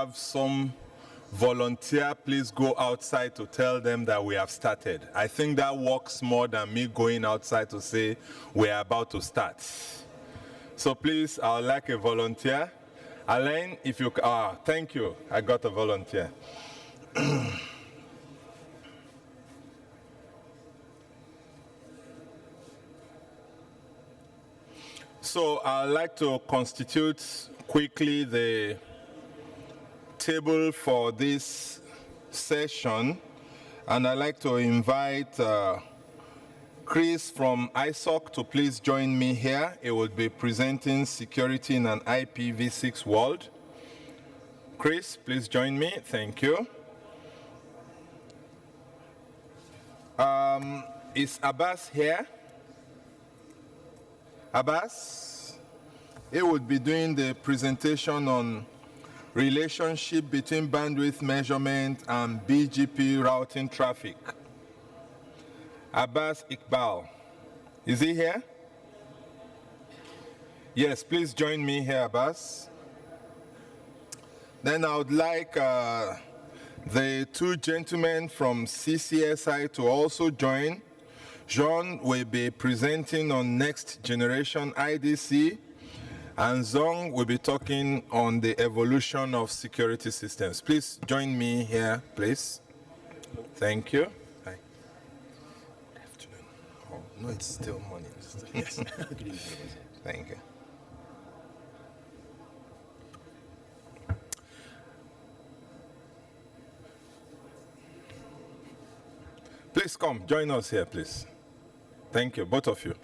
have some volunteer please go outside to tell them that we have started. I think that works more than me going outside to say we're about to start. So please, I would like a volunteer. Alain, if you, thank you, I got a volunteer. So I'd like to constitute quickly the table for this session, and I'd like to invite Chris from ISOC to please join me here. He will be presenting security in an IPv6 world. Chris, please join me. Thank you. Is Abbas here? Abbas? He would be doing the presentation on relationship between bandwidth measurement and BGP routing traffic. Abbas Iqbal, is he here? Yes, please join me here, Abbas. Then I would like the two gentlemen from CCSI to also join. Jean will be presenting on next generation IDC, and Zong will be talking on the evolution of security systems. Please join me here, please. Thank you. Hi. Good afternoon. Oh, no, it's still morning. Yes. Thank you. Please come, join us here, please. Thank you, both of you.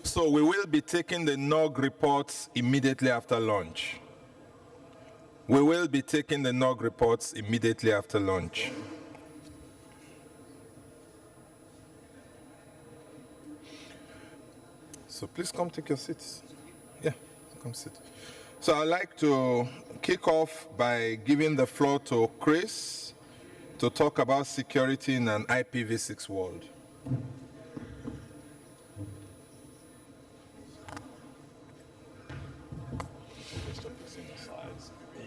So we will be taking the NOG reports immediately after lunch. We will be taking the NOG reports immediately after lunch. So please come take your seats. Yeah, come sit. So I'd like to kick off by giving the floor to Chris to talk about security in an IPv6 world.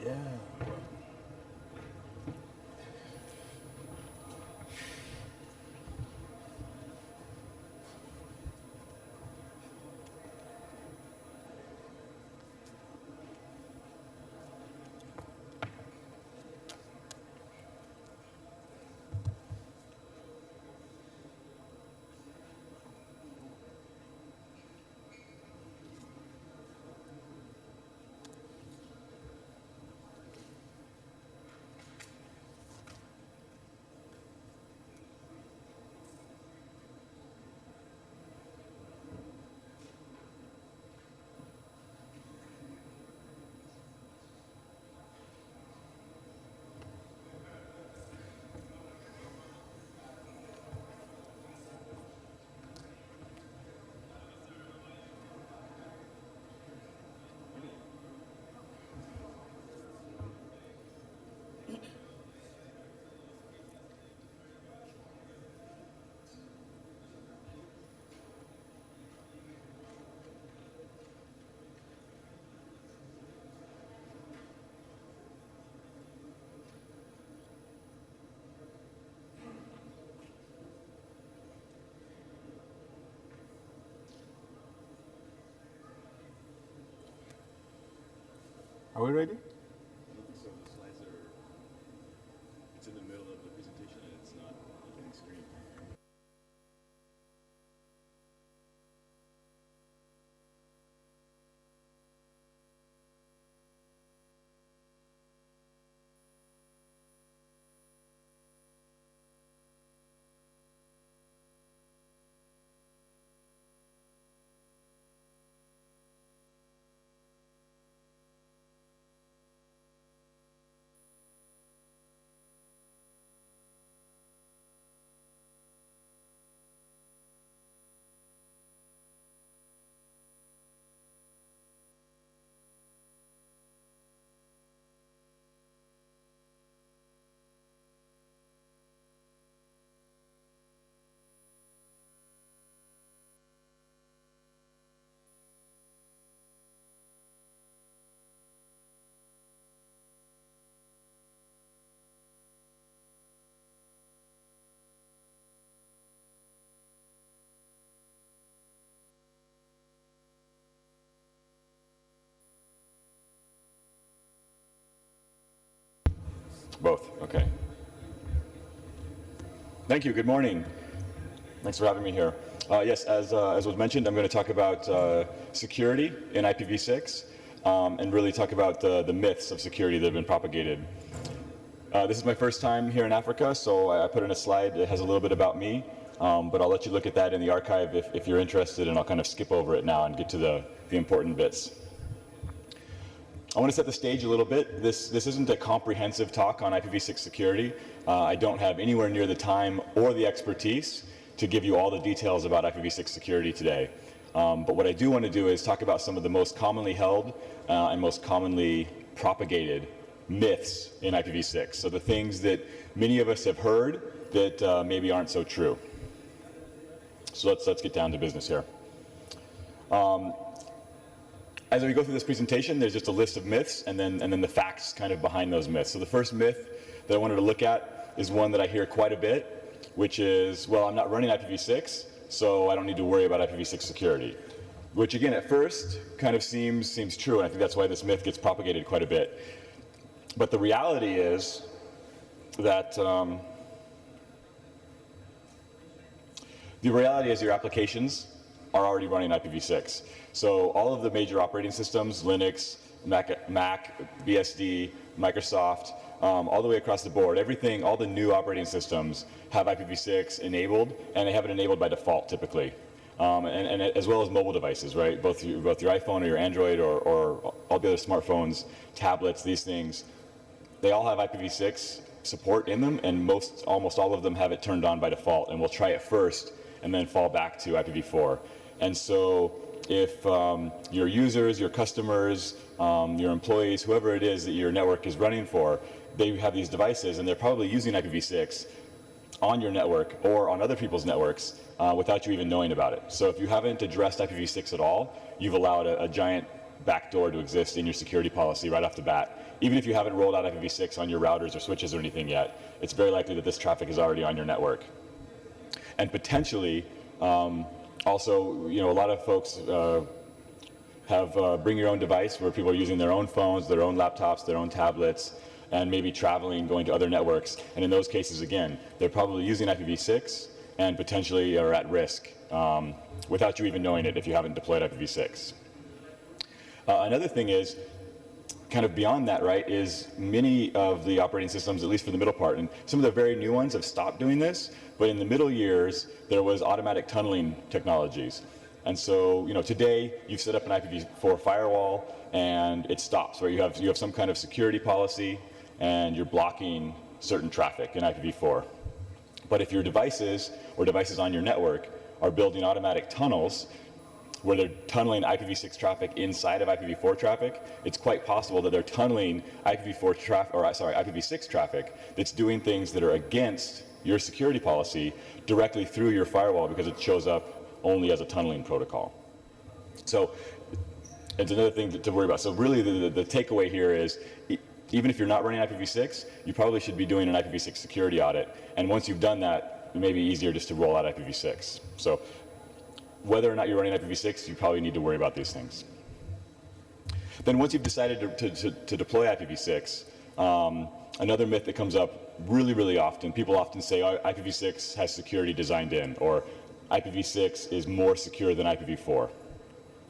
Yeah. Are we ready? I don't think so. The slides are, it's in the middle of the presentation and it's not on the screen. Both, okay. Thank you, good morning. Thanks for having me here. Yes, as was mentioned, I'm going to talk about security in IPv6 and really talk about the myths of security that have been propagated. This is my first time here in Africa, so I put in a slide that has a little bit about me, but I'll let you look at that in the archive if you're interested, and I'll kind of skip over it now and get to the important bits. I want to set the stage a little bit. This isn't a comprehensive talk on IPv6 security. I don't have anywhere near the time or the expertise to give you all the details about IPv6 security today. But what I do want to do is talk about some of the most commonly held and most commonly propagated myths in IPv6. So the things that many of us have heard that maybe aren't so true. So let's get down to business here. As we go through this presentation, there's just a list of myths and then the facts kind of behind those myths. So the first myth that I wanted to look at is one that I hear quite a bit, which is, well, I'm not running IPv6, so I don't need to worry about IPv6 security. Which again, at first, kind of seems true, and I think that's why this myth gets propagated quite a bit. But the reality is that your applications are already running IPv6. So all of the major operating systems, Linux, Mac, BSD, Microsoft, all the way across the board, everything, all the new operating systems have IPv6 enabled, and they have it enabled by default typically. And as well as mobile devices, right? Both your iPhone or your Android or all the other smartphones, tablets, these things, they all have IPv6 support in them, and almost all of them have it turned on by default, and we'll try it first and then fall back to IPv4. And so if your users, your customers, your employees, whoever it is that your network is running for, they have these devices and they're probably using IPv6 on your network or on other people's networks without you even knowing about it. So if you haven't addressed IPv6 at all, you've allowed a giant backdoor to exist in your security policy right off the bat. Even if you haven't rolled out IPv6 on your routers or switches or anything yet, it's very likely that this traffic is already on your network. And potentially, also, a lot of folks have bring your own device where people are using their own phones, their own laptops, their own tablets, and maybe traveling, going to other networks. And in those cases, again, they're probably using IPv6 and potentially are at risk without you even knowing it if you haven't deployed IPv6. Another thing is, kind of beyond that, right, is many of the operating systems, at least for the middle part, and some of the very new ones have stopped doing this, but in the middle years, there was automatic tunneling technologies. And so, today you've set up an IPv4 firewall and it stops, where you have some kind of security policy and you're blocking certain traffic in IPv4. But if your devices or devices on your network are building automatic tunnels where they're tunneling IPv6 traffic inside of IPv4 traffic, it's quite possible that they're tunneling IPv6 traffic that's doing things that are against your security policy directly through your firewall because it shows up only as a tunneling protocol. So it's another thing to worry about. So really the takeaway here is, even if you're not running IPv6, you probably should be doing an IPv6 security audit. And once you've done that, it may be easier just to roll out IPv6. So whether or not you're running IPv6, you probably need to worry about these things. Then once you've decided to deploy IPv6, another myth that comes up really often, people often say, oh, IPv6 has security designed in, or IPv6 is more secure than IPv4.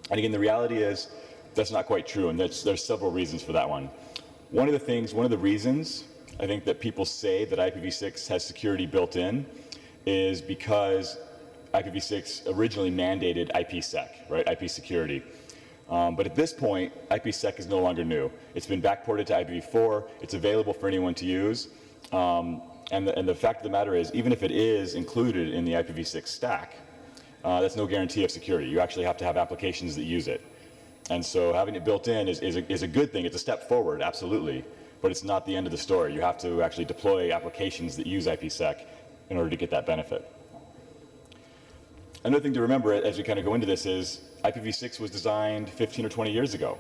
And again, the reality is that's not quite true, and there's several reasons for that one. One of the reasons I think that people say that IPv6 has security built in is because IPv6 originally mandated IPsec, right? IP security. But at this point, IPsec is no longer new. It's been backported to IPv4. It's available for anyone to use. And the fact of the matter is, even if it is included in the IPv6 stack, that's no guarantee of security. You actually have to have applications that use it. And so having it built in is a good thing. It's a step forward, absolutely. But it's not the end of the story. You have to actually deploy applications that use IPsec in order to get that benefit. Another thing to remember as we kind of go into this is IPv6 was designed 15 or 20 years ago.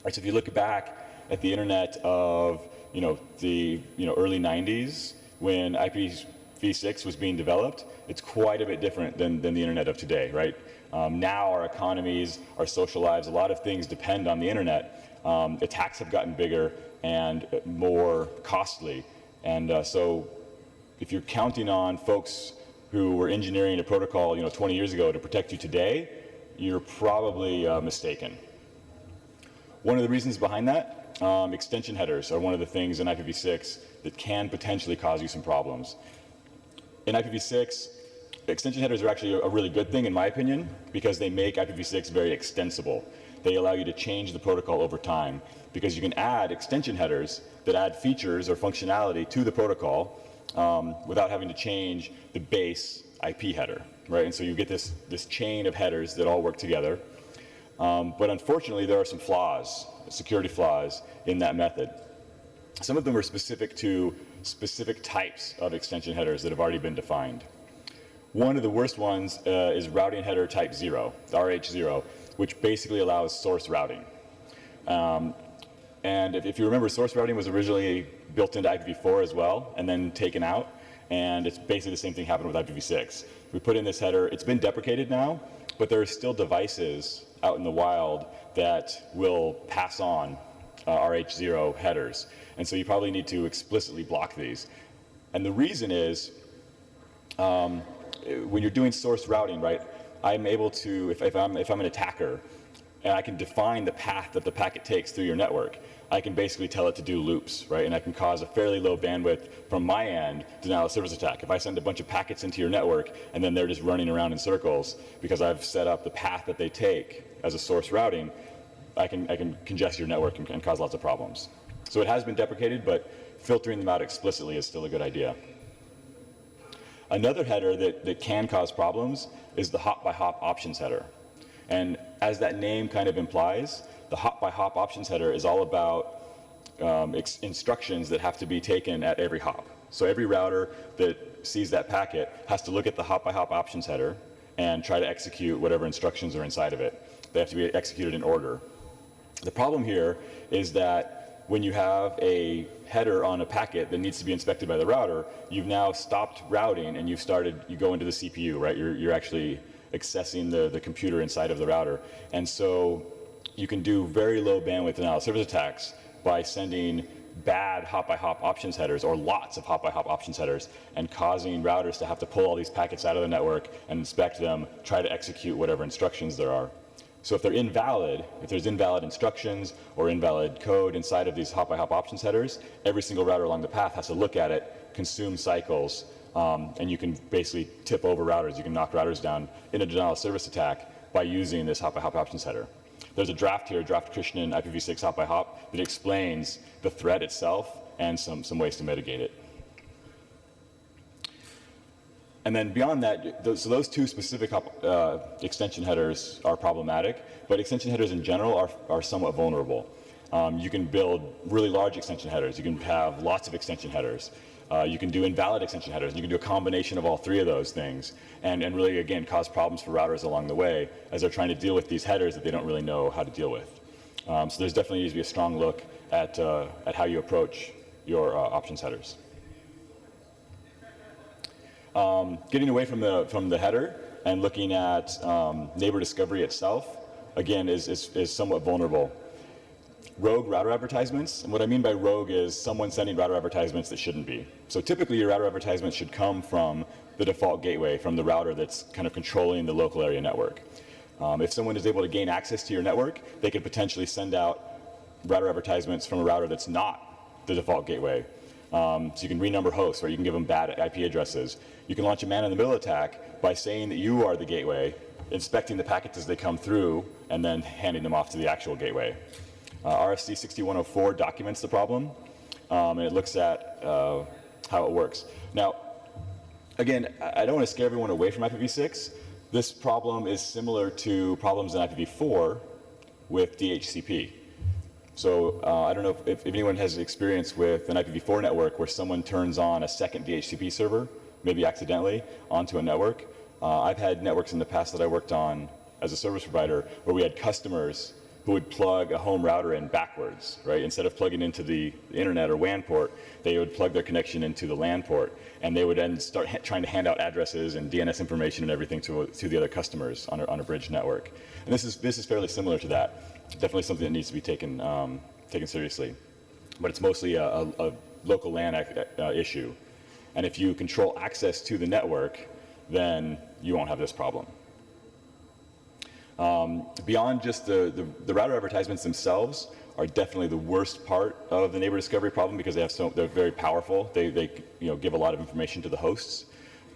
Right, so if you look back at the internet of the early 90s when IPv6 was being developed, it's quite a bit different than the internet of today, right? Now our economies, our social lives, a lot of things depend on the internet. attacks have gotten bigger and more costly. And so if you're counting on folks who were engineering a protocol 20 years ago to protect you today, you're probably mistaken. One of the reasons behind that, extension headers are one of the things in IPv6 that can potentially cause you some problems. In IPv6, extension headers are actually a really good thing in my opinion because they make IPv6 very extensible. They allow you to change the protocol over time because you can add extension headers that add features or functionality to the protocol without having to change the base IP header, right? And so you get this chain of headers that all work together. But unfortunately, there are some flaws, security flaws in that method. Some of them are specific to specific types of extension headers that have already been defined. One of the worst ones is routing header type 0, RH0, which basically allows source routing. And if you remember, source routing was originally built into IPv4 as well, and then taken out. And it's basically the same thing happened with IPv6. We put in this header. It's been deprecated now, but there are still devices out in the wild that will pass on RH0 headers. And so you probably need to explicitly block these. And the reason is, when you're doing source routing, right, I'm able to, if I'm an attacker, and I can define the path that the packet takes through your network, I can basically tell it to do loops, right? And I can cause a fairly low bandwidth from my end denial of service attack. If I send a bunch of packets into your network and then they're just running around in circles because I've set up the path that they take as a source routing, I can congest your network and cause lots of problems. So it has been deprecated, but filtering them out explicitly is still a good idea. Another header that can cause problems is the hop-by-hop options header. And as that name kind of implies, the hop-by-hop options header is all about instructions that have to be taken at every hop. So every router that sees that packet has to look at the hop-by-hop options header and try to execute whatever instructions are inside of it. They have to be executed in order. The problem here is that when you have a header on a packet that needs to be inspected by the router, you've now stopped routing and you go into the CPU, right? You're actually accessing the computer inside of the router. And so you can do very low bandwidth denial of service attacks by sending bad hop-by-hop options headers or lots of hop-by-hop options headers and causing routers to have to pull all these packets out of the network and inspect them, try to execute whatever instructions there are. So if they're invalid, if there's invalid instructions or invalid code inside of these hop-by-hop options headers, every single router along the path has to look at it, consume cycles, and you can basically tip over routers. You can knock routers down in a denial of service attack by using this hop-by-hop options header. There's a draft here, draft Krishnan IPv6 hop-by-hop, that explains the threat itself and some ways to mitigate it. And then beyond that, so those two specific extension headers are problematic, but extension headers in general are somewhat vulnerable. You can build really large extension headers. You can have lots of extension headers. You can do invalid extension headers. You can do a combination of all three of those things and really, again, cause problems for routers along the way as they're trying to deal with these headers that they don't really know how to deal with. So there's definitely needs to be a strong look at how you approach your options headers. Getting away from the header and looking at neighbor discovery itself, again, is somewhat vulnerable. Rogue router advertisements, and what I mean by rogue is someone sending router advertisements that shouldn't be. So typically your router advertisements should come from the default gateway, from the router that's kind of controlling the local area network. If someone is able to gain access to your network, they could potentially send out router advertisements from a router that's not the default gateway. So you can renumber hosts, or you can give them bad IP addresses. You can launch a man-in-the-middle attack by saying that you are the gateway, inspecting the packets as they come through, and then handing them off to the actual gateway. AIS14 documents the problem, and it looks at how it works. Now, again, I don't want to scare everyone away from IPv6. This problem is similar to problems in IPv4 with DHCP. So I don't know if anyone has experience with an IPv4 network where someone turns on a second DHCP server, maybe accidentally, onto a network. I've had networks in the past that I worked on as a service provider where we had customers who would plug a home router in backwards, right? Instead of plugging into the internet or WAN port, they would plug their connection into the LAN port, and they would then start trying to hand out addresses and DNS information and everything to the other customers on a bridge network. And this is fairly similar to that. Definitely something that needs to be taken seriously, but it's mostly a local LAN issue. And if you control access to the network, then you won't have this problem. Beyond just the router advertisements themselves are definitely the worst part of the neighbor discovery problem because they're very powerful. They give a lot of information to the hosts.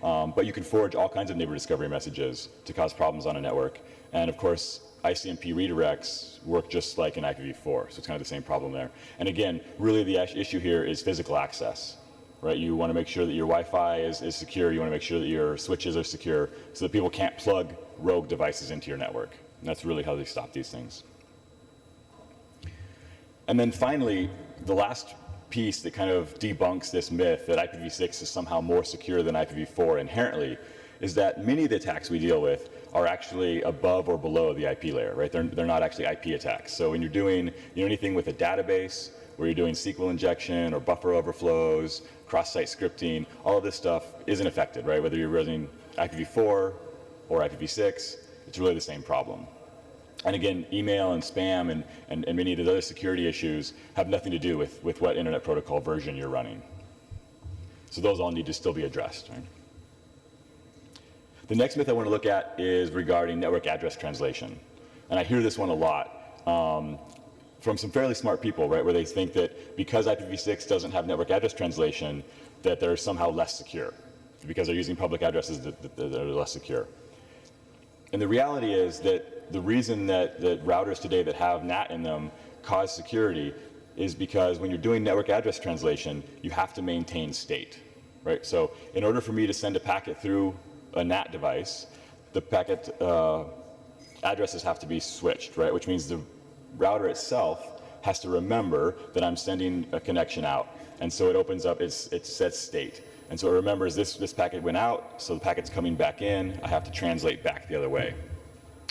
But you can forge all kinds of neighbor discovery messages to cause problems on a network. And of course, ICMP redirects work just like in IPv4, so it's kind of the same problem there. And again, really the issue here is physical access. Right, you want to make sure that your Wi-Fi is secure. You want to make sure that your switches are secure so that people can't plug rogue devices into your network. And that's really how they stop these things. And then finally, the last piece that kind of debunks this myth that IPv6 is somehow more secure than IPv4 inherently is that many of the attacks we deal with are actually above or below the IP layer, right? They're not actually IP attacks. So when you're doing anything with a database, where you're doing SQL injection or buffer overflows, cross-site scripting, all of this stuff isn't affected, right? Whether you're running IPv4 or IPv6, it's really the same problem. And again, email and spam and many of the other security issues have nothing to do with what internet protocol version you're running. So those all need to still be addressed, right? The next myth I want to look at is regarding network address translation. And I hear this one a lot. From some fairly smart people, right, where they think that because IPv6 doesn't have network address translation, that they're somehow less secure, because they're using public addresses that are less secure. And the reality is that the reason that routers today that have NAT in them cause security is because when you're doing network address translation, you have to maintain state, right? So in order for me to send a packet through a NAT device, the packet addresses have to be switched, right, which means the router itself has to remember that I'm sending a connection out, and so it opens up it sets state, and so it remembers this packet went out, so the packet's coming back in. I have to translate back the other way,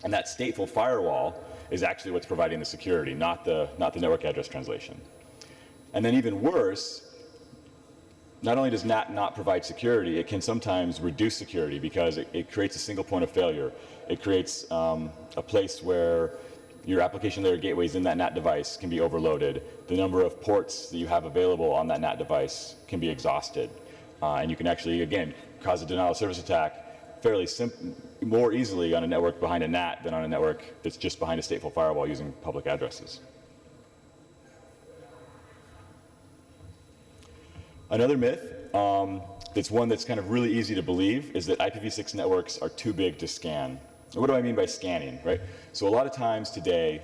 and that stateful firewall is actually what's providing the security, not the network address translation. And then even worse, not only does NAT not provide security, it can sometimes reduce security because it creates a single point of failure. It creates a place where your application layer gateways in that NAT device can be overloaded. The number of ports that you have available on that NAT device can be exhausted. And you can actually, again, cause a denial of service attack fairly more easily on a network behind a NAT than on a network that's just behind a stateful firewall using public addresses. Another myth, that's one that's kind of really easy to believe, is that IPv6 networks are too big to scan. What do I mean by scanning, right? So a lot of times today,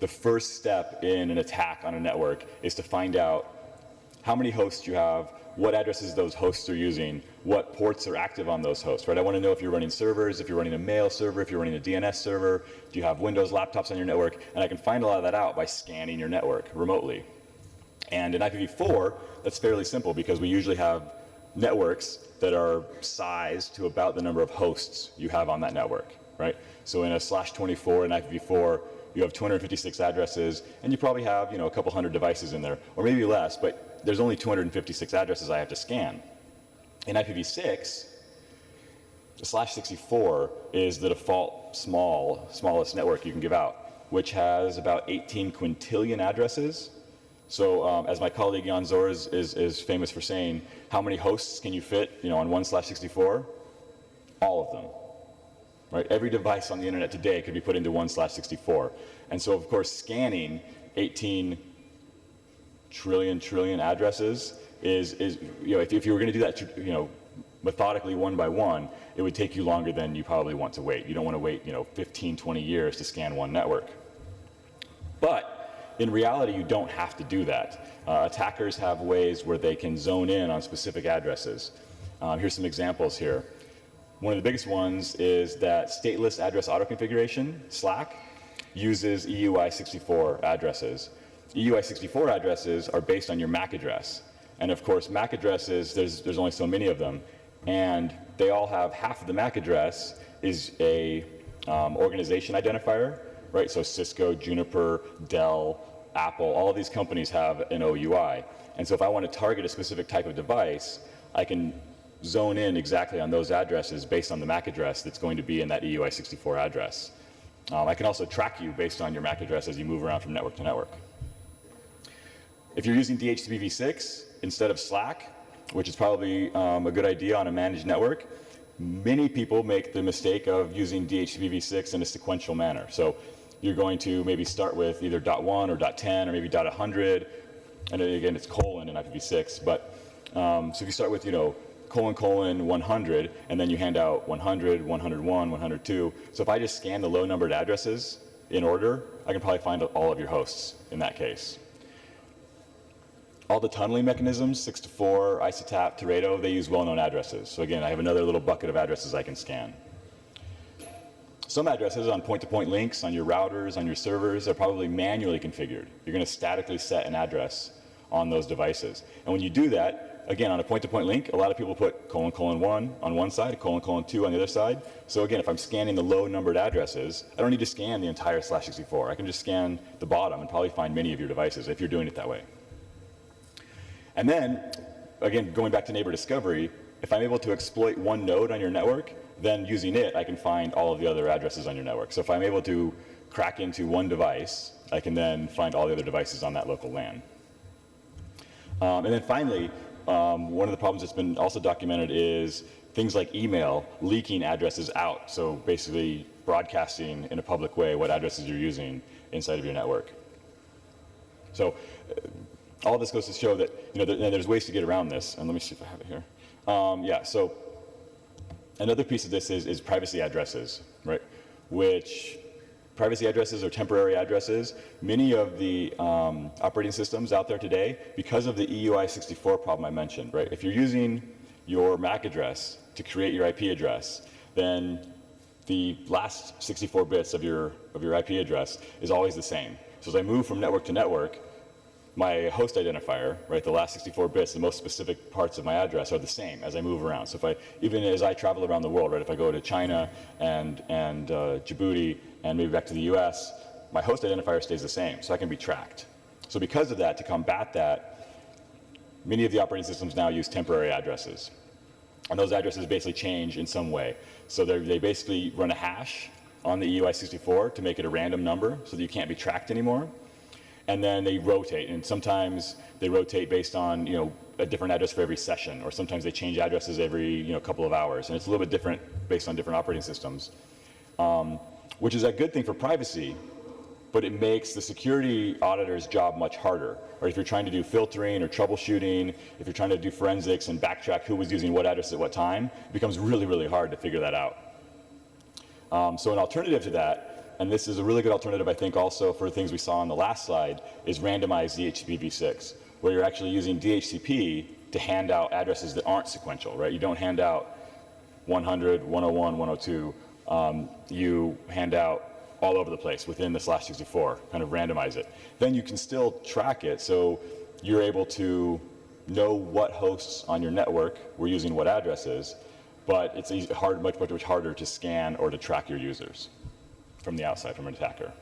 the first step in an attack on a network is to find out how many hosts you have, what addresses those hosts are using, what ports are active on those hosts, right? I want to know if you're running servers, if you're running a mail server, if you're running a DNS server, do you have Windows laptops on your network? And I can find a lot of that out by scanning your network remotely. And in IPv4, that's fairly simple because we usually have networks that are sized to about the number of hosts you have on that network. Right? So in a /24 in IPv4, you have 256 addresses, and you probably have a couple hundred devices in there, or maybe less, but there's only 256 addresses I have to scan. In IPv6, the /64 is the default smallest network you can give out, which has about 18 quintillion addresses. So as my colleague Jan Zor is famous for saying, how many hosts can you fit on one /64? All of them. Right? Every device on the internet today could be put into one /64. And so, of course, scanning 18 trillion addresses is if you were going to do that, methodically one by one, it would take you longer than you probably want to wait. You don't want to wait, 15, 20 years to scan one network. But in reality, you don't have to do that. Attackers have ways where they can zone in on specific addresses. Here's some examples here. One of the biggest ones is that stateless address auto-configuration, SLAC, uses EUI64 addresses. EUI64 addresses are based on your MAC address. And of course, MAC addresses, there's only so many of them. And they all have half of the MAC address is a organization identifier, right? So Cisco, Juniper, Dell, Apple, all of these companies have an OUI. And so if I want to target a specific type of device, I can zone in exactly on those addresses based on the MAC address that's going to be in that EUI64 address. I can also track you based on your MAC address as you move around from network to network. If you're using DHCPv6 instead of Slack, which is probably a good idea on a managed network, many people make the mistake of using DHCPv6 in a sequential manner. So you're going to maybe start with either .1 or .10 or maybe .100, and again it's colon in IPv6. But so if you start with colon 100, and then you hand out 100, 101, 102. So if I just scan the low numbered addresses in order, I can probably find all of your hosts in that case. All the tunneling mechanisms, 6to4, ISOTAP, Teredo, they use well-known addresses. So again, I have another little bucket of addresses I can scan. Some addresses on point-to-point links on your routers, on your servers, are probably manually configured. You're going to statically set an address on those devices. And when you do that, again, on a point-to-point link, a lot of people put colon 1 on one side, colon 2 on the other side. So again, if I'm scanning the low-numbered addresses, I don't need to scan the entire /64. I can just scan the bottom and probably find many of your devices if you're doing it that way. And then, again, going back to neighbor discovery, if I'm able to exploit one node on your network, then using it, I can find all of the other addresses on your network. So if I'm able to crack into one device, I can then find all the other devices on that local LAN. And then finally, one of the problems that's been also documented is things like email leaking addresses out. So basically broadcasting in a public way what addresses you're using inside of your network. So all this goes to show that there's ways to get around this. And let me see if I have it here. Yeah, so another piece of this is privacy addresses, right? Which privacy addresses are temporary addresses. Many of the operating systems out there today, because of the EUI64 problem I mentioned, right? If you're using your MAC address to create your IP address, then the last 64 bits of your IP address is always the same. So as I move from network to network, my host identifier, right, the last 64 bits, the most specific parts of my address are the same as I move around. So even as I travel around the world, right, if I go to China and Djibouti and maybe back to the US, my host identifier stays the same, so I can be tracked. So because of that, to combat that, many of the operating systems now use temporary addresses. And those addresses basically change in some way. So they basically run a hash on the EUI64 to make it a random number so that you can't be tracked anymore. And then they rotate, and sometimes they rotate based on a different address for every session, or sometimes they change addresses every couple of hours, and it's a little bit different based on different operating systems, which is a good thing for privacy, but it makes the security auditor's job much harder. Or if you're trying to do filtering or troubleshooting, if you're trying to do forensics and backtrack who was using what address at what time, it becomes really, really hard to figure that out. So an alternative to that, and this is a really good alternative, I think, also for things we saw on the last slide, is randomized DHCPv6, where you're actually using DHCP to hand out addresses that aren't sequential, right? You don't hand out 100, 101, 102. You hand out all over the place within the /64, kind of randomize it. Then you can still track it, so you're able to know what hosts on your network were using what addresses, but it's much harder to scan or to track your users from the outside, from an attacker.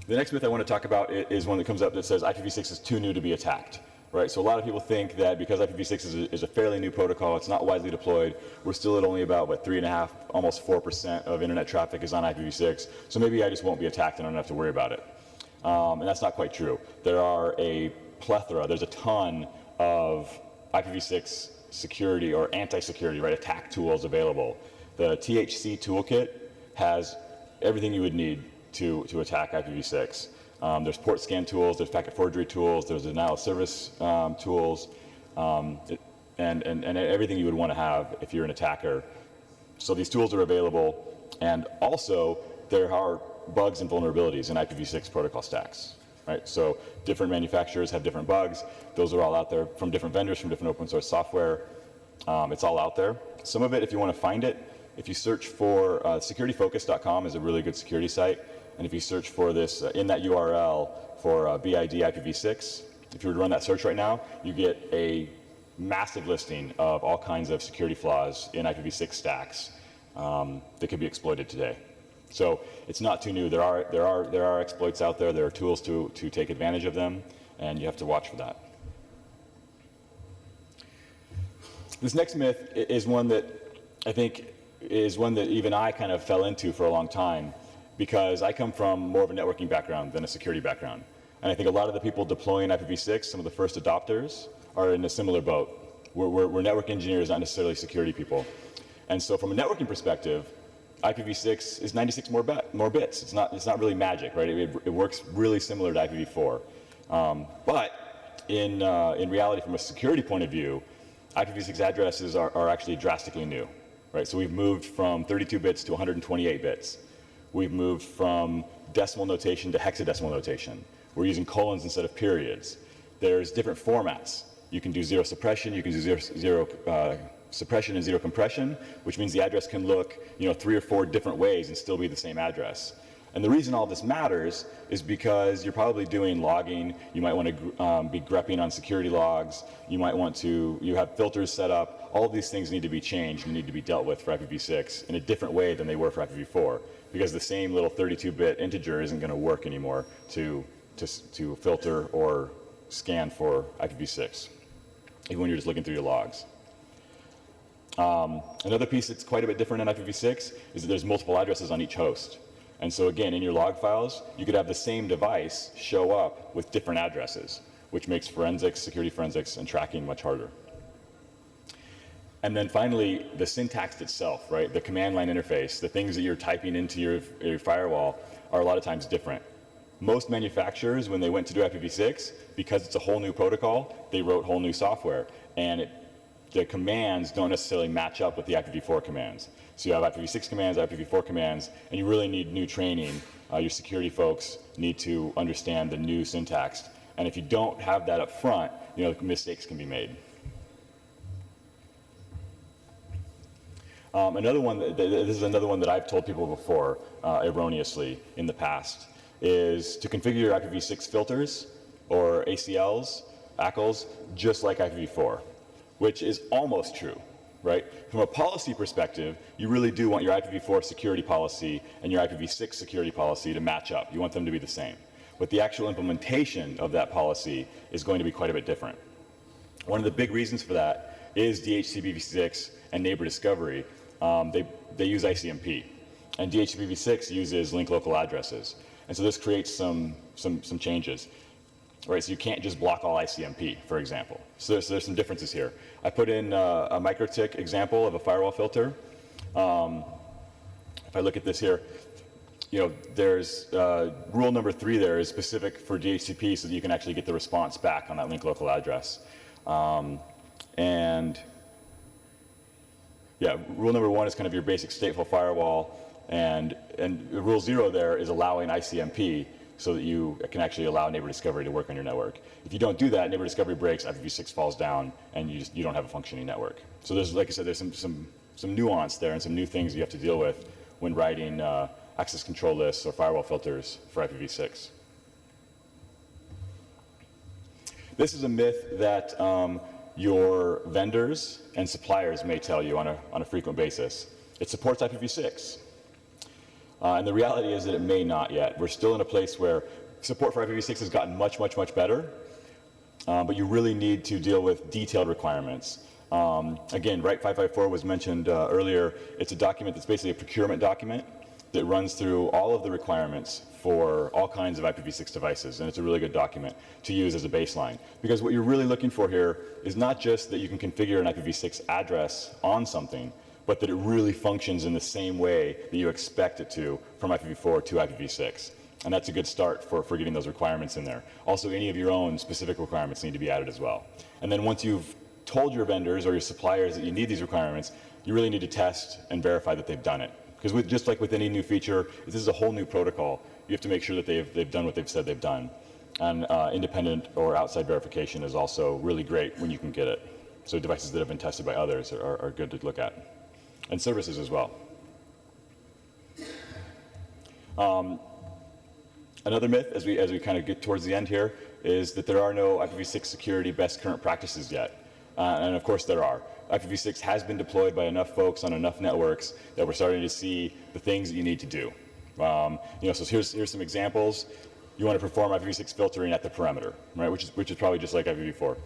The next myth I want to talk about is one that comes up that says IPv6 is too new to be attacked, right? So a lot of people think that because IPv6 is a fairly new protocol, it's not widely deployed, we're still at only about, 3.5%, almost 4% of internet traffic is on IPv6, so maybe I just won't be attacked and I don't have to worry about it. And that's not quite true. There are a plethora, there's a ton of IPv6 security or anti-security, right, attack tools available. The THC toolkit has everything you would need to attack IPv6. There's port scan tools, there's packet forgery tools, there's denial of service tools, and everything you would want to have if you're an attacker. So these tools are available, and also there are bugs and vulnerabilities in IPv6 protocol stacks. Right? So different manufacturers have different bugs. Those are all out there from different vendors, from different open source software. It's all out there. Some of it, if you want to find it, if you search for securityfocus.com is a really good security site. And if you search for this in that URL for BID IPv6, if you were to run that search right now, you get a massive listing of all kinds of security flaws in IPv6 stacks. that could be exploited today. So it's not too new. There are exploits out there. There are tools to take advantage of them, and you have to watch for that. This next myth is one that I think is one that even I kind of fell into for a long time, because I come from more of a networking background than a security background. And I think a lot of the people deploying IPv6, some of the first adopters, are in a similar boat. We're network engineers, not necessarily security people. And so from a networking perspective, IPv6 is 96 more bits. It's not really magic, right? It works really similar to IPv4. But in reality, from a security point of view, IPv6 addresses are actually drastically new, right? So we've moved from 32 bits to 128 bits. We've moved from decimal notation to hexadecimal notation. We're using colons instead of periods. There's different formats. You can do zero suppression, you can do zero suppression and zero compression, which means the address can look 3 or 4 different ways and still be the same address. And the reason all this matters is because you're probably doing logging. You might want to be grepping on security logs. You have filters set up. All of these things need to be changed and need to be dealt with for IPv6 in a different way than they were for IPv4, because the same little 32-bit integer isn't going to work anymore to filter or scan for IPv6, even when you're just looking through your logs. Another piece that's quite a bit different in IPv6 is that there's multiple addresses on each host. And so again, in your log files, you could have the same device show up with different addresses, which makes forensics, security forensics, and tracking much harder. And then finally, the syntax itself, right? The command line interface, the things that you're typing into your firewall are a lot of times different. Most manufacturers, when they went to do IPv6, because it's a whole new protocol, they wrote whole new software. And the commands don't necessarily match up with the IPv4 commands. So you have IPv6 commands, IPv4 commands, and you really need new training. Your security folks need to understand the new syntax. And if you don't have that up front, mistakes can be made. This is another one that I've told people before, erroneously in the past, is to configure your IPv6 filters or ACLs, ACLs, just like IPv4, which is almost true, right? From a policy perspective, you really do want your IPv4 security policy and your IPv6 security policy to match up. You want them to be the same. But the actual implementation of that policy is going to be quite a bit different. One of the big reasons for that is DHCPV6 and neighbor discovery. They use ICMP, and DHCPV6 uses link local addresses. And so this creates some changes, right? So you can't just block all ICMP, for example. So there's some differences here. I put in a MikroTik example of a firewall filter. If I look at this here, there's rule number 3 there is specific for DHCP so that you can actually get the response back on that link local address. And yeah, rule number 1 is kind of your basic stateful firewall. And rule 0 there is allowing ICMP so that you can actually allow neighbor discovery to work on your network. If you don't do that, neighbor discovery breaks, IPv6 falls down, and you don't have a functioning network. So there's, like I said, there's some nuance there and some new things you have to deal with when writing access control lists or firewall filters for IPv6. This is a myth that your vendors and suppliers may tell you on a frequent basis. It supports IPv6. And the reality is that it may not yet. We're still in a place where support for IPv6 has gotten much, much, much better, but you really need to deal with detailed requirements. Again, RIGHT 554 was mentioned earlier. It's a document that's basically a procurement document that runs through all of the requirements for all kinds of IPv6 devices, and it's a really good document to use as a baseline. Because what you're really looking for here is not just that you can configure an IPv6 address on something, but that it really functions in the same way that you expect it to from IPv4 to IPv6. And that's a good start for getting those requirements in there. Also, any of your own specific requirements need to be added as well. And then once you've told your vendors or your suppliers that you need these requirements, you really need to test and verify that they've done it. Because just like with any new feature, this is a whole new protocol. You have to make sure that they've done what they've said they've done. And independent or outside verification is also really great when you can get it. So devices that have been tested by others are good to look at. And services as well. Another myth, as we kind of get towards the end here, is that there are no IPv6 security best current practices yet. And of course there are. IPv6 has been deployed by enough folks on enough networks that we're starting to see the things that you need to do. So here's some examples. You want to perform IPv6 filtering at the perimeter, right? Which is probably just like IPv4.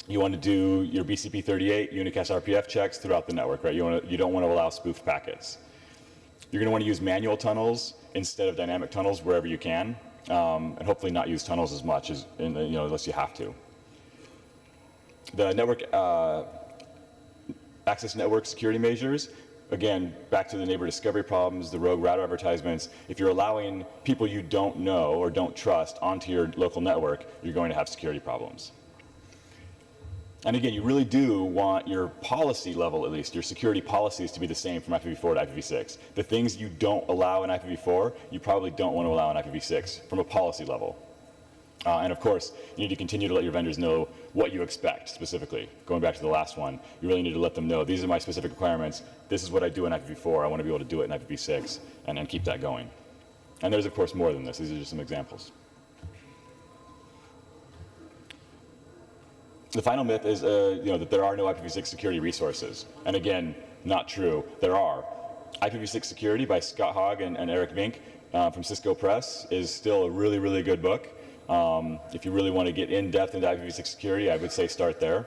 You want to do your BCP38 unicast RPF checks throughout the network, right? You don't want to allow spoofed packets. You're going to want to use manual tunnels instead of dynamic tunnels wherever you can, and hopefully not use tunnels as much as unless you have to. The network access network security measures. Again, back to the neighbor discovery problems, the rogue router advertisements. If you're allowing people you don't know or don't trust onto your local network, you're going to have security problems. And again, you really do want your policy level, at least, your security policies to be the same from IPv4 to IPv6. The things you don't allow in IPv4, you probably don't want to allow in IPv6 from a policy level. And of course, you need to continue to let your vendors know what you expect specifically. Going back to the last one, you really need to let them know, these are my specific requirements. This is what I do in IPv4. I want to be able to do it in IPv6 and keep that going. And there's, of course, more than this. These are just some examples. The final myth is that there are no IPv6 security resources. And again, not true. There are. IPv6 Security by Scott Hogg and Eric Vink from Cisco Press is still a really, really good book. If you really want to get in depth into IPv6 security, I would say start there.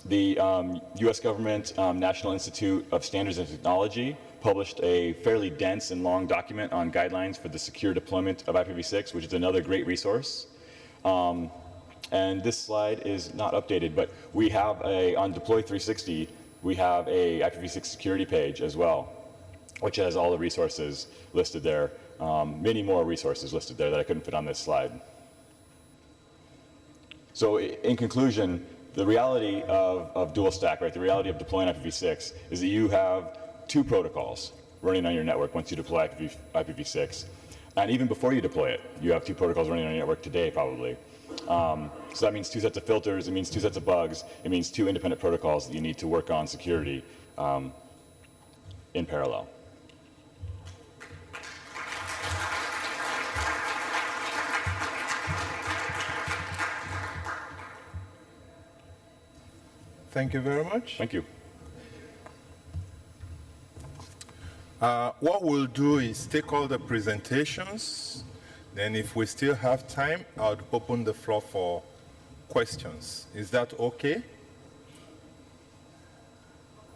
The US government National Institute of Standards and Technology published a fairly dense and long document on guidelines for the secure deployment of IPv6, which is another great resource. And this slide is not updated, but we have on Deploy 360, we have a IPv6 security page as well, which has all the resources listed there. Many more resources listed there that I couldn't fit on this slide. So in conclusion, the reality of dual stack, right, the reality of deploying IPv6 is that you have two protocols running on your network once you deploy IPv6. And even before you deploy it, you have two protocols running on your network today probably. So that means two sets of filters, it means two sets of bugs, it means two independent protocols that you need to work on security in parallel. Thank you very much. Thank you. What we'll do is take all the presentations. Then if we still have time, I'll open the floor for questions. Is that okay?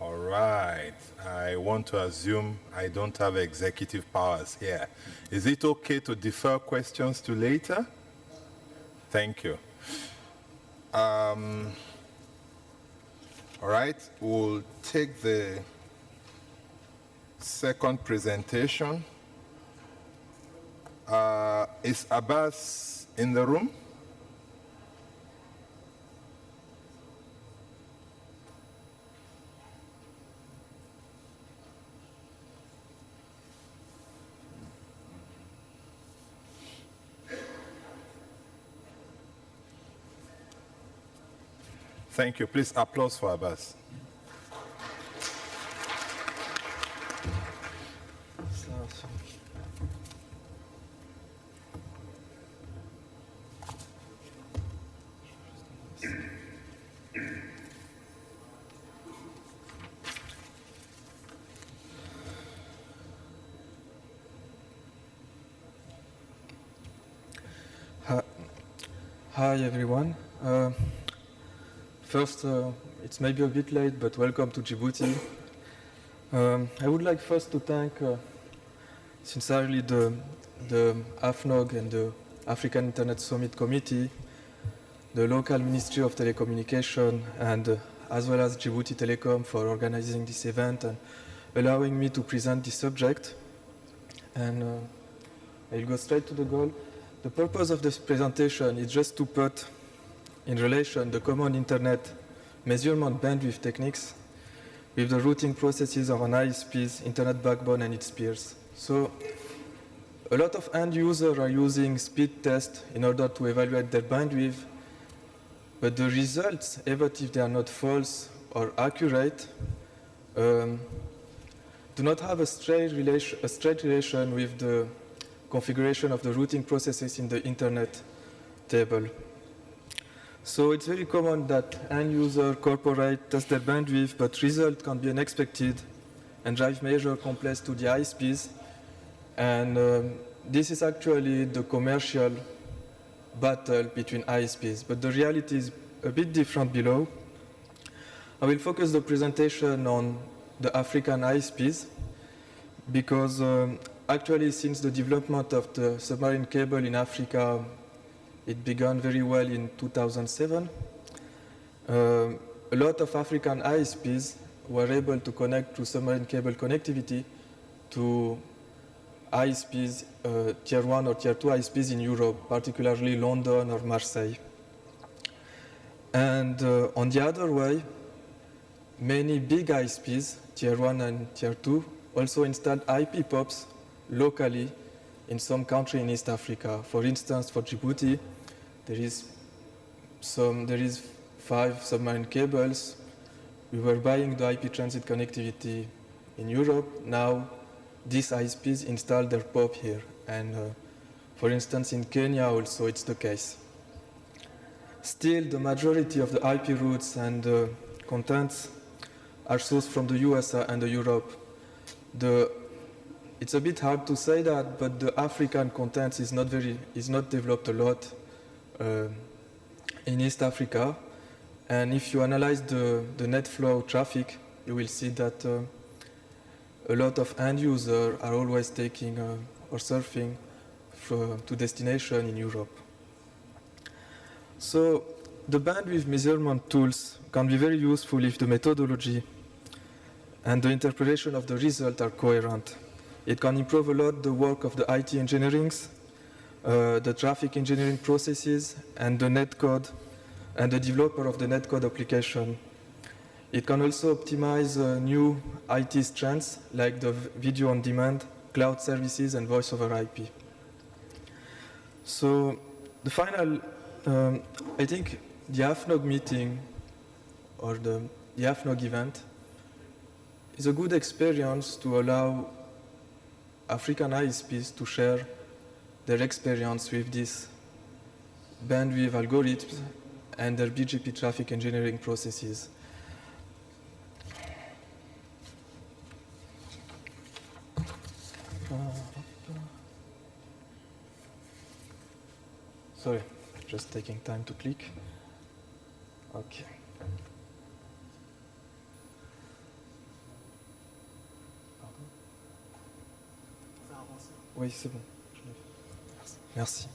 All right. I want to assume I don't have executive powers here. Is it okay to defer questions to later? Thank you. All right. We'll take the second presentation. Is Abbas in the room? Thank you. Please applause for Abbas. Hi everyone. First, it's maybe a bit late, but welcome to Djibouti. I would like first to thank sincerely the AFNOG and the African Internet Summit Committee, the local Ministry of Telecommunication, and as well as Djibouti Telecom for organizing this event and allowing me to present this subject. And I'll go straight to the goal. The purpose of this presentation is just to put in relation the common internet measurement bandwidth techniques with the routing processes of an ISP's internet backbone and its peers. So a lot of end users are using speed tests in order to evaluate their bandwidth, but the results, even if they are not false or accurate, do not have a straight relation with the configuration of the routing processes in the internet table. So it's very common that end user, corporate test their bandwidth, but result can be unexpected and drive major complaints to the ISPs. And this is actually the commercial battle between ISPs, but the reality is a bit different below. I will focus the presentation on the African ISPs because actually since the development of the submarine cable in Africa, it began very well in 2007. A lot of African ISPs were able to connect through submarine cable connectivity to ISPs, tier 1 or tier 2 ISPs in Europe, particularly London or Marseille. And on the other way, many big ISPs, tier 1 and tier 2, also installed IP POPs locally in some country in East Africa. For instance, for Djibouti, there is 5 submarine cables. We were buying the IP transit connectivity in Europe. Now, these ISPs install their POP here. And for instance, in Kenya also it's the case. Still, the majority of the IP routes and contents are sourced from the US and the Europe. It's a bit hard to say that, but the African content is not developed a lot in East Africa. And if you analyze the net flow traffic, you will see that a lot of end users are always taking or surfing to destination in Europe. So the bandwidth measurement tools can be very useful if the methodology and the interpretation of the result are coherent. It can improve a lot the work of the IT engineerings, the traffic engineering processes, and the netcode, and the developer of the netcode application. It can also optimize new IT strengths like the video on demand, cloud services, and voice over IP. So the final, I think the AFNOG meeting or the AFNOG event is a good experience to allow African ISPs to share their experience with these bandwidth algorithms and their BGP traffic engineering processes. Sorry, just taking time to click. Okay. Oui, c'est bon. Merci.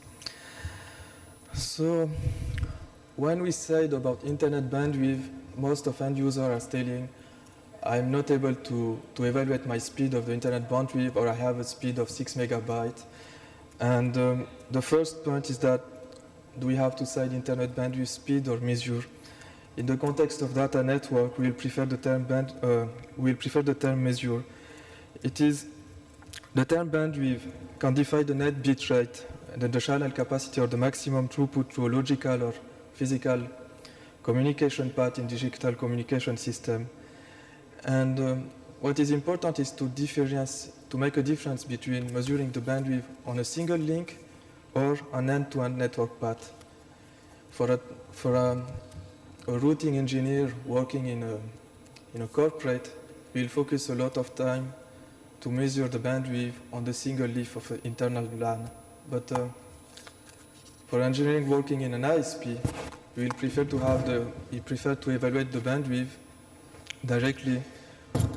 So, when we said about internet bandwidth, most of end users are telling, I'm not able to evaluate my speed of the internet bandwidth, or I have a speed of 6 megabytes. And the first point is that do we have to cite internet bandwidth speed or measure? In the context of data network, we'll prefer the term measure. It is the term bandwidth can define the net bit rate, the channel capacity, or the maximum throughput through a logical or physical communication path in digital communication system. And what is important is to make a difference between measuring the bandwidth on a single link or an end-to-end network path. For a routing engineer working in a corporate, we'll focus a lot of time to measure the bandwidth on the single leaf of an internal LAN. But for engineering working in an ISP, we prefer to evaluate the bandwidth directly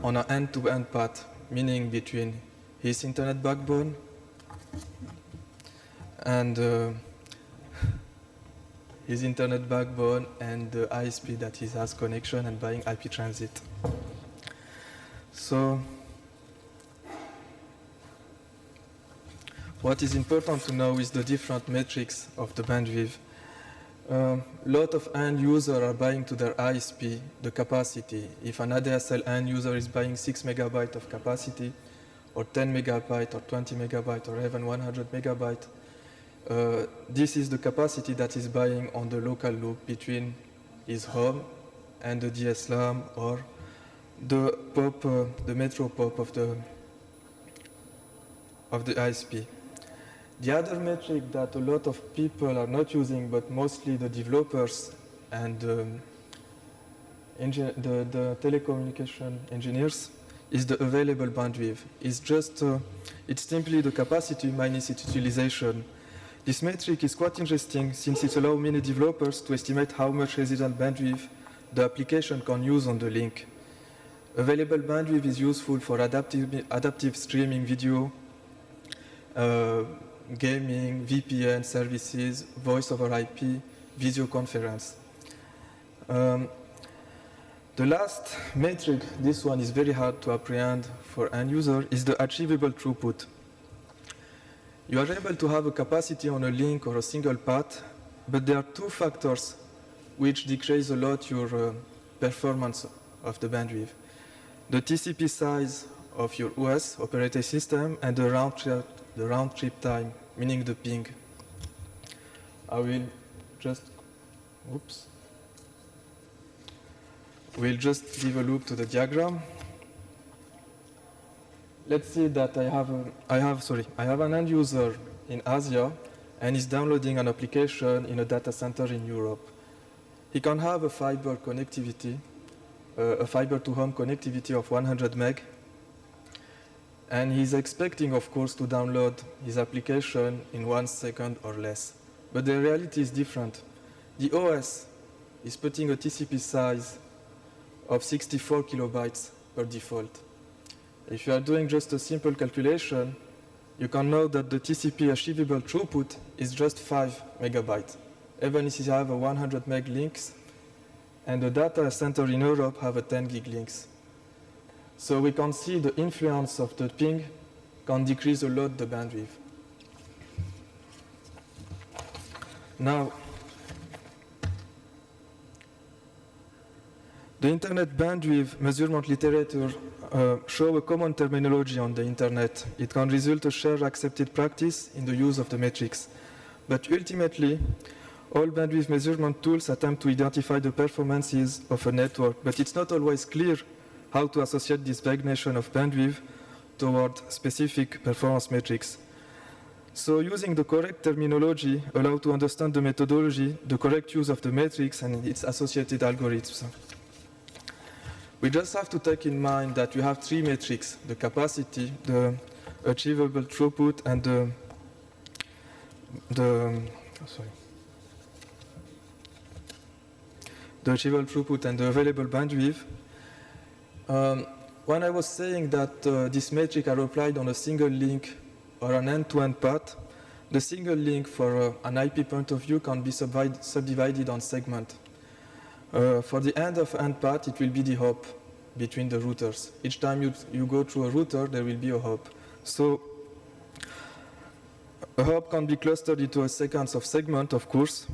on an end-to-end path, meaning between his internet backbone and the ISP that he has connection and buying IP transit. So, what is important to know is the different metrics of the bandwidth. A lot of end users are buying to their ISP the capacity. If an ADSL end user is buying 6 megabytes of capacity, or 10 megabytes, or 20 megabytes, or even 100 megabytes, this is the capacity that is buying on the local loop between his home and the DSLAM or the POP, the metro POP of the ISP. The other metric that a lot of people are not using, but mostly the developers and the telecommunication engineers, is the available bandwidth. It's simply the capacity minus its utilization. This metric is quite interesting since it allows many developers to estimate how much resident bandwidth the application can use on the link. Available bandwidth is useful for adaptive streaming video, gaming, VPN services, voice over IP, video conference. The last metric, this one is very hard to apprehend for end user, is the achievable throughput. You are able to have a capacity on a link or a single path, but there are two factors which decrease a lot your performance of the bandwidth. The TCP size of your OS, operating system, and the round trip time, meaning the ping. We'll just give a look to the diagram. Let's see that I have an end user in Asia and is downloading an application in a data center in Europe. He can have a fiber connectivity, a fiber to home connectivity of 100 meg. And he's expecting, of course, to download his application in 1 second or less. But the reality is different. The OS is putting a TCP size of 64 kilobytes per default. If you are doing just a simple calculation, you can know that the TCP achievable throughput is just 5 megabytes, even if you have a 100 meg links, and the data center in Europe have a 10 gig links. So we can see the influence of the ping can decrease a lot the bandwidth. Now, the internet bandwidth measurement literature show a common terminology on the internet. It can result a shared accepted practice in the use of the metrics. But ultimately, all bandwidth measurement tools attempt to identify the performances of a network, but it's not always clear how to associate this definition of bandwidth toward specific performance metrics. So using the correct terminology allows to understand the methodology, the correct use of the metrics, and its associated algorithms. We just have to take in mind that we have three metrics: the capacity, the achievable throughput, and the achievable throughput and the available bandwidth. When I was saying that these metrics are applied on a single link or an end-to-end path, the single link for an IP point of view can be subdivided on segment. For the end-of-end path, it will be the hop between the routers. Each time you go through a router, there will be a hop. So a hop can be clustered into a sequence of segments, of course,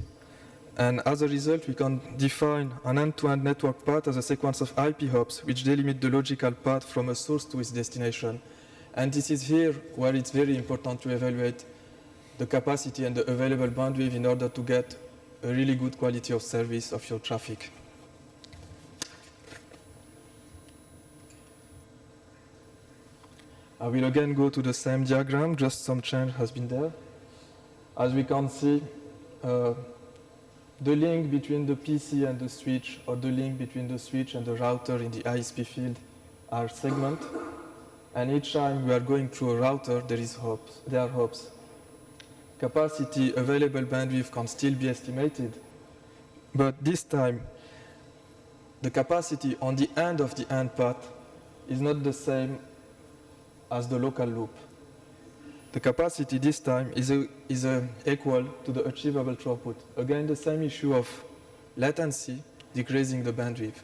and as a result, we can define an end-to-end network path as a sequence of IP hops, which delimit the logical path from a source to its destination. And this is here where it's very important to evaluate the capacity and the available bandwidth in order to get a really good quality of service of your traffic. I will again go to the same diagram, just some change has been there. As we can see, the link between the PC and the switch, or the link between the switch and the router in the ISP field are segments. And each time we are going through a router, there are hops. Capacity, available bandwidth can still be estimated, but this time, the capacity on the end of the end path is not the same as the local loop. The capacity this time is equal to the achievable throughput. Again, the same issue of latency decreasing the bandwidth.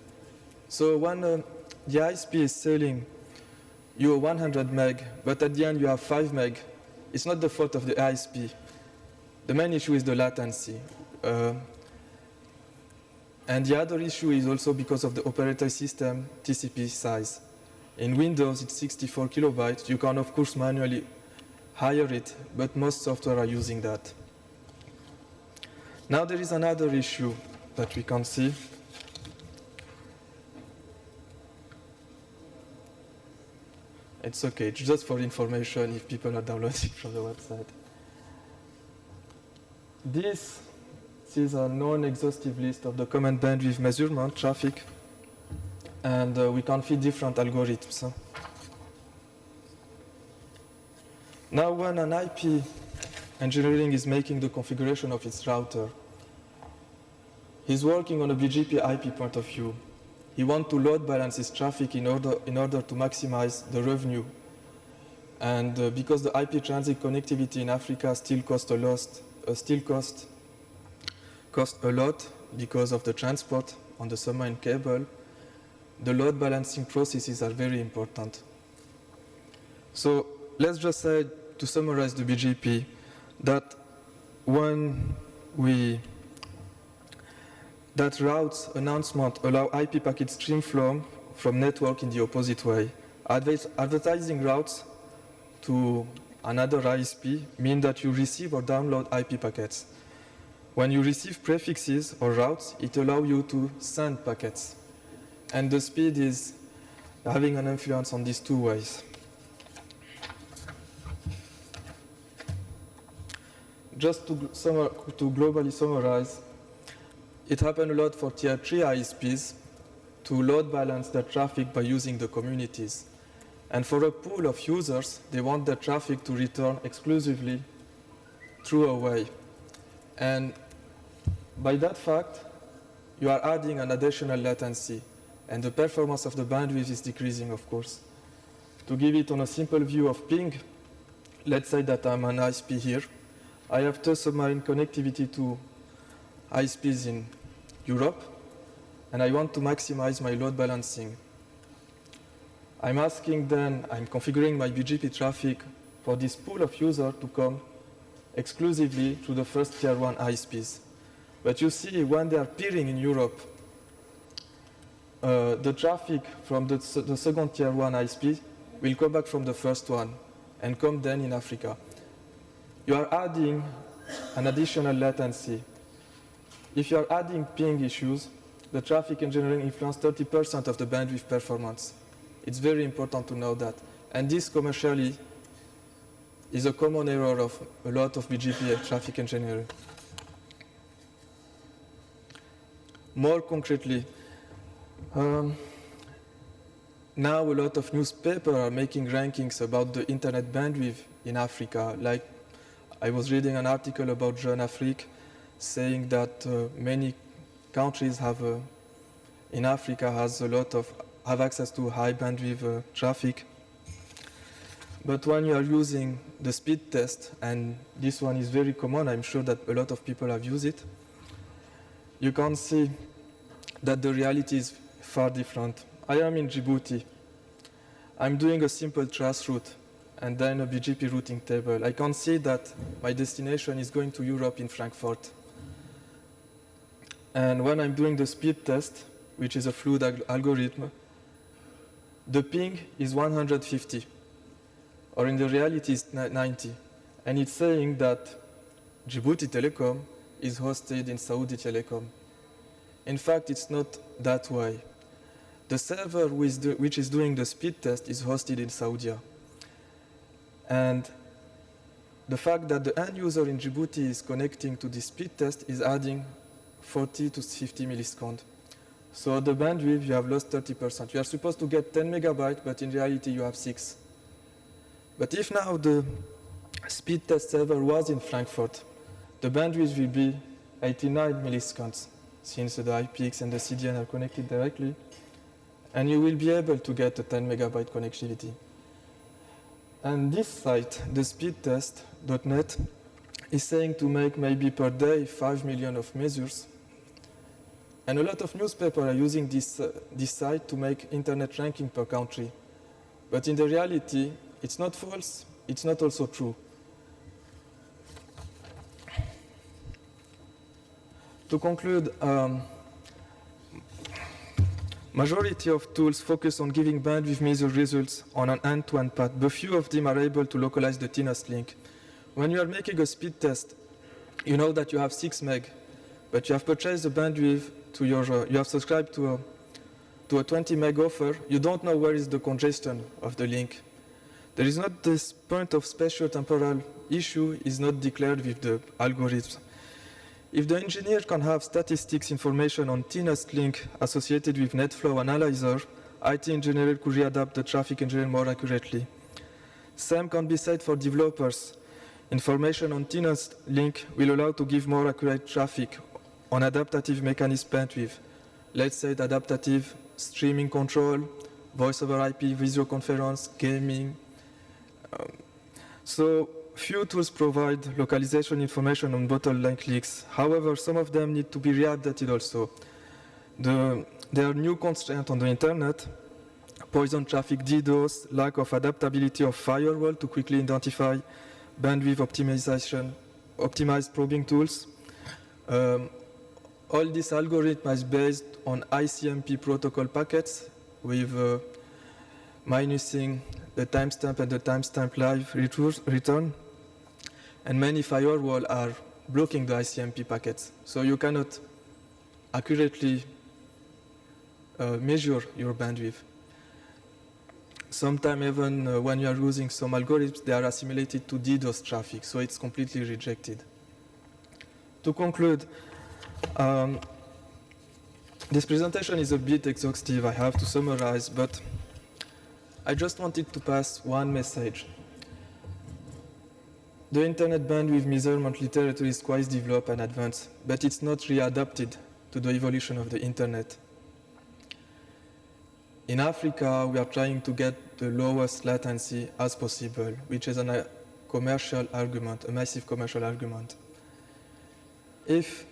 So when the ISP is selling you 100 meg, but at the end you have 5 meg, it's not the fault of the ISP. The main issue is the latency. And the other issue is also because of the operating system TCP size. In Windows, it's 64 kilobytes. You can, of course, manually higher it, but most software are using that. Now there is another issue that we can see. It's okay, it's just for information if people are downloading from the website. This is a non-exhaustive list of the common bandwidth measurement traffic, and we can fit different algorithms. Now, when an IP engineering is making the configuration of its router, he's working on a BGP IP point of view. He wants to load balance his traffic in order to maximize the revenue. And because the IP transit connectivity in Africa still costs a lot because of the transport on the submarine cable, the load balancing processes are very important. So let's just say, to summarize the BGP, that when that routes announcement allow IP packet stream flow from network in the opposite way. Advertising routes to another ISP mean that you receive or download IP packets. When you receive prefixes or routes, it allows you to send packets. And the speed is having an influence on these two ways. Just to globally summarize, it happened a lot for tier 3 ISPs to load balance their traffic by using the communities. And for a pool of users, they want their traffic to return exclusively through a way. And by that fact, you are adding an additional latency, and the performance of the bandwidth is decreasing, of course. To give it on a simple view of ping, let's say that I'm an ISP here. I have two submarine connectivity to ISPs in Europe, and I want to maximize my load balancing. I'm configuring my BGP traffic for this pool of users to come exclusively to the first tier 1 ISPs. But you see, when they are peering in Europe, the traffic from the second tier 1 ISP will come back from the first one and come then in Africa. You are adding an additional latency. If you are adding ping issues, the traffic engineering influences 30% of the bandwidth performance. It's very important to know that. And this commercially is a common error of a lot of BGP traffic engineering. More concretely, now a lot of newspapers are making rankings about the internet bandwidth in Africa. Like I was reading an article about Jeune Afrique saying that many countries in Africa have access to high bandwidth traffic. But when you are using the speed test, and this one is very common, I'm sure that a lot of people have used it, you can see that the reality is far different. I am in Djibouti. I'm doing a simple trace route and then a BGP routing table. I can see that my destination is going to Europe in Frankfurt. And when I'm doing the speed test, which is a fluid algorithm, the ping is 150, or in the reality it's 90. And it's saying that Djibouti Telecom is hosted in Saudi Telecom. In fact, it's not that way. The server which is doing the speed test is hosted in Saudi. And the fact that the end user in Djibouti is connecting to the speed test is adding 40 to 50 milliseconds. So the bandwidth, you have lost 30%. You are supposed to get 10 megabytes, but in reality you have 6. But if now the speed test server was in Frankfurt, the bandwidth will be 89 milliseconds, since the IPX and the CDN are connected directly, and you will be able to get a 10 megabyte connectivity. And this site, the speedtest.net, is saying to make maybe per day 5 million of measures. And a lot of newspapers are using this site to make internet ranking per country. But in the reality, it's not false, it's not also true. To conclude, majority of tools focus on giving bandwidth measure results on an end-to-end path, but few of them are able to localize the thinnest link. When you are making a speed test, you know that you have 6 meg, but you have purchased the bandwidth to you have subscribed to a 20 meg offer. You don't know where is the congestion of the link. There is not this point of spatial temporal issue is not declared with the algorithms. If the engineer can have statistics information on thinnest link associated with net flow analyzer, IT engineer could readapt the traffic engineer more accurately. Same can be said for developers. Information on thinnest link will allow to give more accurate traffic on adaptive mechanism bandwidth. Let's say adaptive streaming control, voice over IP, video conference, gaming. So few tools provide localization information on bottleneck links. However, some of them need to be reupdated also. There are new constraints on the internet, poison traffic DDoS, lack of adaptability of firewall to quickly identify bandwidth optimization, optimized probing tools. All this algorithm is based on ICMP protocol packets with minusing the timestamp and the timestamp live return. And many firewalls are blocking the ICMP packets. So you cannot accurately measure your bandwidth. Sometimes even when you are using some algorithms, they are assimilated to DDoS traffic, so it's completely rejected. To conclude, this presentation is a bit exhaustive, I have to summarize, but I just wanted to pass one message. The internet bandwidth measurement literature is quite developed and advanced, but it's not readapted to the evolution of the internet. In Africa, we are trying to get the lowest latency as possible, which is a commercial argument, a massive commercial argument. If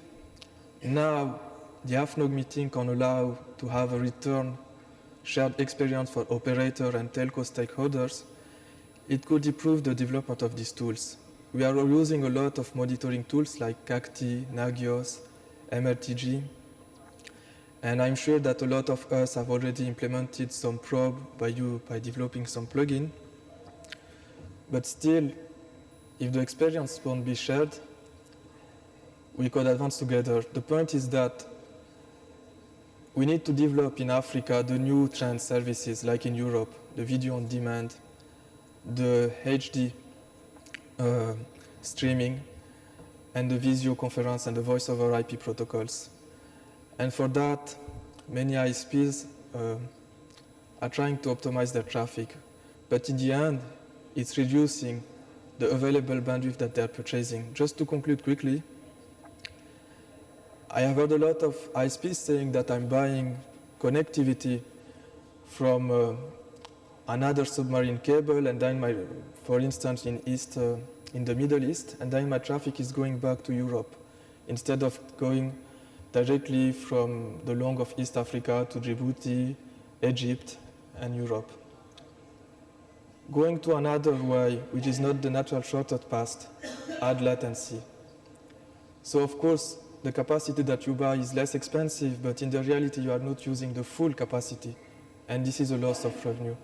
now the AFNOG meeting can allow to have a return shared experience for operator and telco stakeholders, it could improve the development of these tools. We are using a lot of monitoring tools like CACTI, Nagios, MRTG, and I'm sure that a lot of us have already implemented some probe by developing some plugin. But still, if the experience won't be shared, we could advance together. The point is that we need to develop in Africa the new trend services like in Europe, the video on demand, the HD streaming, and the video conference and the voice over IP protocols. And for that, many ISPs are trying to optimize their traffic. But in the end, it's reducing the available bandwidth that they're purchasing. Just to conclude quickly, I have heard a lot of ISPs saying that I'm buying connectivity from another submarine cable, and then for instance, in the Middle East, and then my traffic is going back to Europe instead of going directly from the long of East Africa to Djibouti, Egypt, and Europe. Going to another way, which is not the natural shortcut path, add latency. So of course, the capacity that you buy is less expensive, but in the reality, you are not using the full capacity, and this is a loss of revenue.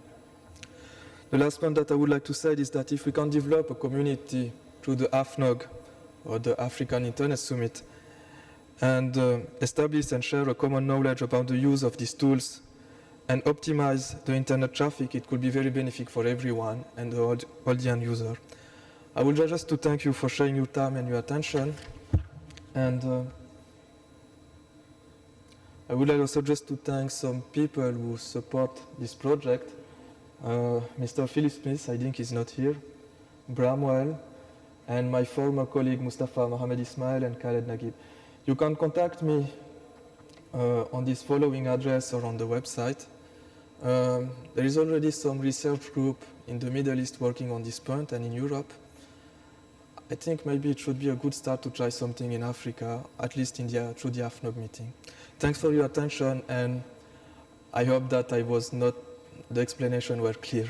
The last point that I would like to say is that if we can develop a community through the AFNOG, or the African Internet Summit, and establish and share a common knowledge about the use of these tools and optimize the internet traffic, it could be very beneficial for everyone and all the end user. I would like just to thank you for sharing your time and your attention. And I would like also just to thank some people who support this project. Mr. Philip Smith, I think he's not here, Bramwell, and my former colleague Mustafa Mohamed Ismail and Khaled Naguib. You can contact me on this following address or on the website. There is already some research group in the Middle East working on this point, and in Europe. I think maybe it should be a good start to try something in Africa, at least through the AFNOG meeting. Thanks for your attention, and I hope that the explanation were clear.